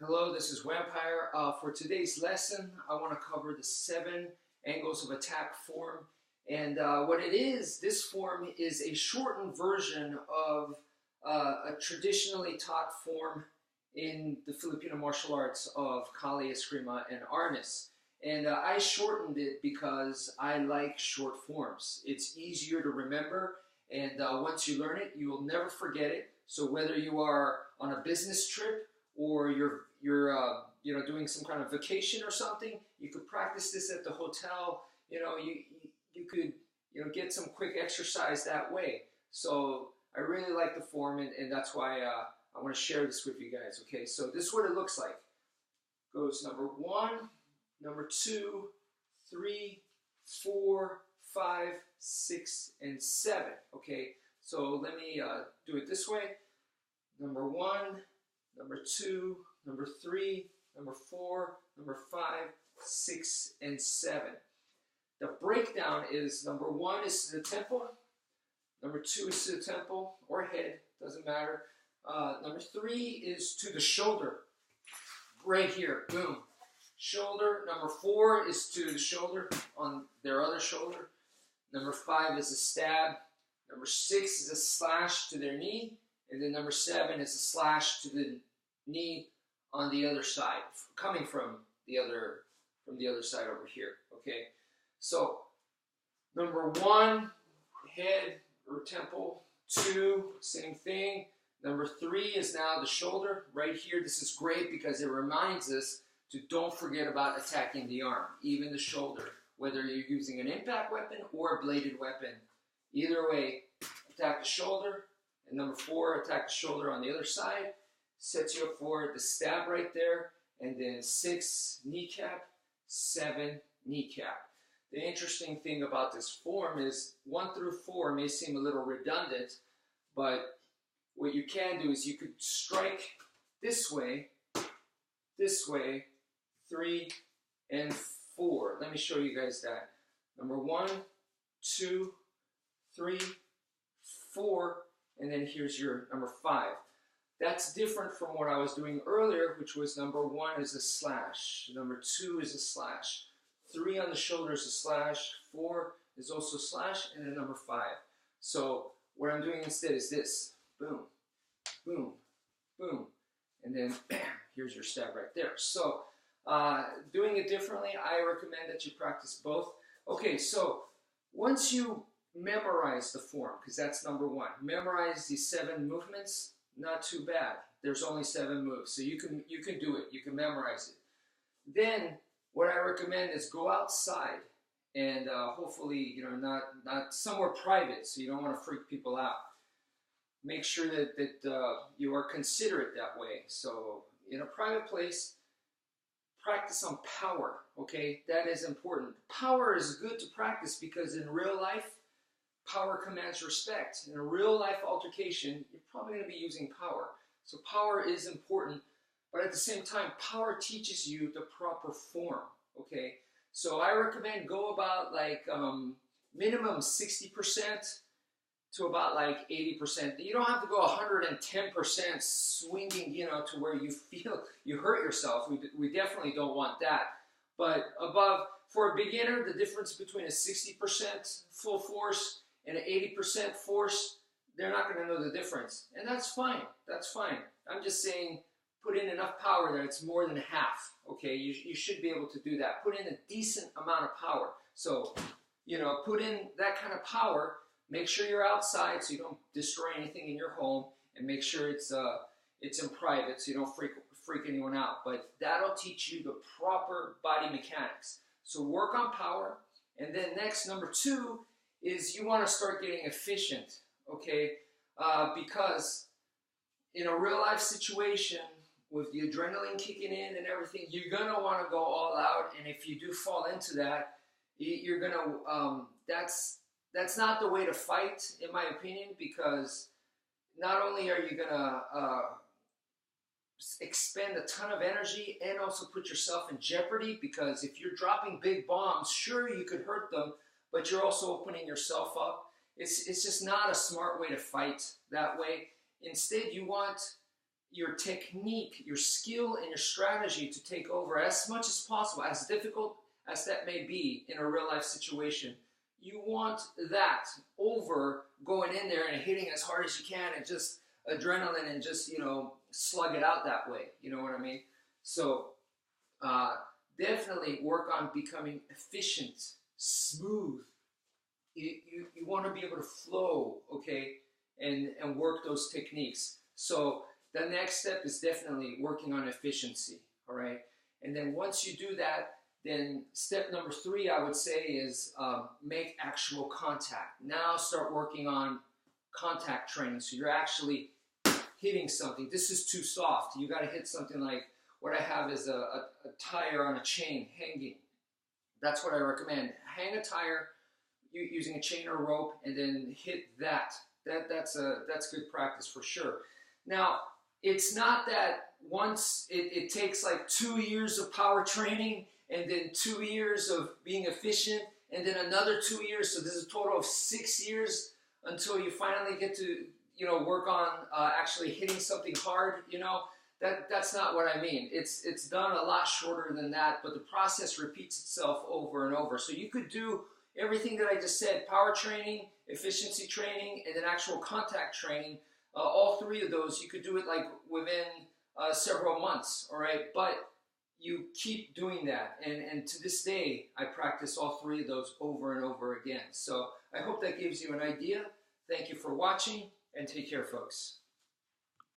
Hello, this is wmpyr. For today's lesson, I want to cover the 7 angles of attack form. And what it is, this form is a shortened version of a traditionally taught form in the Filipino martial arts of Kali, Eskrima, and Arnis. And I shortened it because I like short forms. It's easier to remember, and once you learn it, you will never forget it. So whether you are on a business trip or you're doing some kind of vacation or something, you could practice this at the hotel. You could get some quick exercise that way. So I really like the form, and that's why I want to share this with you guys. Okay, so this is what it looks like. Goes number 1, number 2, 3, 4, 5, 6, and 7. Okay, so let me do it this way. Number 1, number 2, number 3, number 4, number 5, 6, and 7. The breakdown is number 1 is to the temple, number 2 is to the temple or head, doesn't matter. Number 3 is to the shoulder, right here, boom, shoulder. Number 4 is to the shoulder on their other shoulder. Number 5 is a stab. Number 6 is a slash to their knee, and then number 7 is a slash to the knee on the other side, coming from the other side over here. Okay, so number 1, head or temple. 2, same thing. Number 3 is now the shoulder right here. This is great because it reminds us to don't forget about attacking the arm, even the shoulder, whether you're using an impact weapon or a bladed weapon. Either way, attack the shoulder. And number 4, attack the shoulder on the other side. Sets you up for the stab right there. And then 6, kneecap, 7, kneecap. The interesting thing about this form is 1 through 4 may seem a little redundant, but what you can do is you could strike this way, 3, and 4. Let me show you guys that. Number 1, 2, 3, 4, and then here's your number 5. That's different from what I was doing earlier, which was number 1 is a slash, number 2 is a slash, 3 on the shoulder is a slash, 4 is also a slash, and then number 5. So what I'm doing instead is this, boom, boom, boom, and then bam, here's your stab right there. So doing it differently, I recommend that you practice both. Okay, so once you memorize the form, because that's number 1, memorize these 7 movements. Not too bad. There's only 7 moves, so you can do it. You can memorize it. Then what I recommend is go outside and hopefully not somewhere private, so you don't want to freak people out. Make sure that you are considerate that way. So in a private place, practice on power. Okay, that is important. Power is good to practice because in real life, power commands respect. In a real life altercation, you're probably going to be using power. So power is important, but at the same time, power teaches you the proper form. Okay, so I recommend go about like minimum 60% to about like 80%. You don't have to go 110% swinging, to where you feel you hurt yourself. We definitely don't want that. But above, for a beginner, the difference between a 60% full force and an 80% force, they're not going to know the difference. And that's fine. That's fine. I'm just saying put in enough power that it's more than half. Okay, you should be able to do that. Put in a decent amount of power. So, put in that kind of power. Make sure you're outside so you don't destroy anything in your home, and make sure it's in private so you don't freak anyone out. But that'll teach you the proper body mechanics. So work on power, and then next, number 2, is you want to start getting efficient, okay? Because in a real life situation, with the adrenaline kicking in and everything, you're going to want to go all out, and if you do fall into that, you're going to, that's not the way to fight, in my opinion, because not only are you going to expend a ton of energy and also put yourself in jeopardy, because if you're dropping big bombs, sure, you could hurt them, but you're also opening yourself up. It's just not a smart way to fight that way. Instead, you want your technique, your skill, and your strategy to take over as much as possible, as difficult as that may be in a real life situation. You want that over going in there and hitting as hard as you can and just adrenaline and just, slug it out that way. You know what I mean? So definitely work on becoming efficient, smooth. You want to be able to flow, okay, and work those techniques. So the next step is definitely working on efficiency, all right? And then once you do that, then step number 3, I would say, is make actual contact. Now start working on contact training. So you're actually hitting something. This is too soft. You got to hit something like what I have is a tire on a chain hanging. That's what I recommend. Hang a tire using a chain or a rope, and then hit that. That's good practice for sure. Now, it's not that once it takes like 2 years of power training and then 2 years of being efficient and then another 2 years. So this is a total of 6 years until you finally get to, work on actually hitting something hard. That's not what I mean. It's done a lot shorter than that, but the process repeats itself over and over. So you could do everything that I just said: power training, efficiency training, and then actual contact training. All 3 of those, you could do it like within several months, all right? But you keep doing that. And to this day, I practice all 3 of those over and over again. So I hope that gives you an idea. Thank you for watching, and take care, folks.